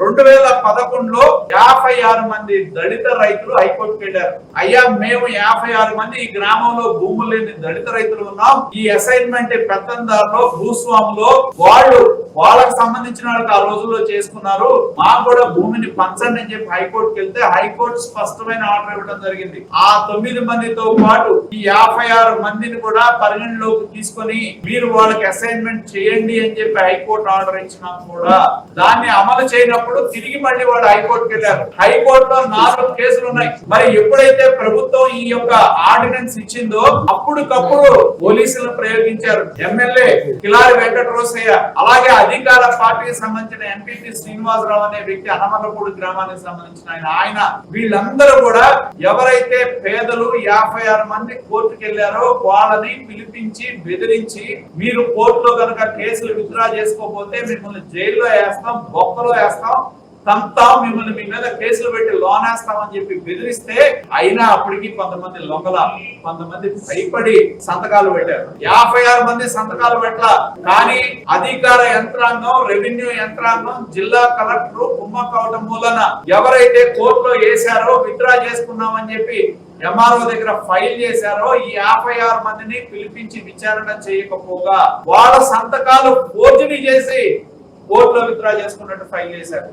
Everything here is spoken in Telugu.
2011లో 56 మంది దళిత రైతులు హైకోర్టుకు వెళ్ళారు. అయ్యా మేము 56 మంది ఈ గ్రామంలో భూములు లేని దళిత రైతులు ఉన్నాం. ఈ అసైన్మెంట్ పెత్తందారులో భూస్వాములో వాళ్ళకి సంబంధించిన వాళ్ళకి ఆ రోజుల్లో చేసుకున్నారు. మాకు కూడా భూమిని పంచండి అని చెప్పి హైకోర్టుకి వెళ్తే హైకోర్టు స్పష్టమైన ఆర్డర్ ఇవ్వడం జరిగింది. ఆ 9 మందితో పాటు ఈ 56 మందిని కూడా పరిగణలోకి తీసుకొని మీరు వాళ్ళకి అసైన్మెంట్ చేయండి అని చెప్పి హైకోర్టు ఆర్డర్ ఇచ్చినా కూడా దాన్ని అమలు చేయనప్పుడు తిరిగి మళ్ళీ వాళ్ళు హైకోర్టుకి వెళ్ళారు. హైకోర్టులో 4 కేసులు ఉన్నాయి. మరి ఎప్పుడైతే ప్రభుత్వం ఈ యొక్క ఆర్డినెన్స్ ఇచ్చిందో అప్పటికప్పుడు పోలీసులను ప్రయోగించారు. ఎమ్మెల్యే కిలారి వెంకటరోసయ్య, అలాగే అధికార పార్టీకి సంబంధించిన ఎంపీటీ శ్రీనివాసరావు అనే వ్యక్తి అనమలపూడి గ్రామానికి సంబంధించిన ఆయన వీళ్ళందరూ కూడా ఎవరైతే పేదలు 56 మంది కోర్టుకు వెళ్లారో వాళ్ళని పిలిపించి బెదిరించి మీరు కోర్టులో కనుక కేసులు విత్డ్రా చేసుకోకపోతే మిమ్మల్ని జైల్లో వేస్తాం, బొక్కలో వేస్తాం, తంతాం, మిమ్మల్ని మీ మీద కేసులు పెట్టి లోన్ వేస్తామని చెప్పి బెదిరిస్తే అయినా అప్పటికి కొంతమంది లొంగల, కొంతమంది భయపడి సంతకాలు పెట్టారు. 56 మంది సంతకాలు పెట్టాల. కానీ అధికార యంత్రాంగం, రెవెన్యూ యంత్రాంగం, జిల్లా కలెక్టర్ కుమ్మక్కవటం మూలన ఎవరైతే కోర్టులో వేశారో విత్డ్రా చేసుకున్నామని చెప్పి ఎంఆర్ఓ దగ్గర ఫైల్ చేశారో ఈ 56 మందిని పిలిపించి విచారణ చేయకపోగా వాళ్ళ సంతకాలు ఫోర్జరీ చేసి కోర్టులో విత్డ్రా చేసుకున్నట్టు ఫైల్ చేశారు.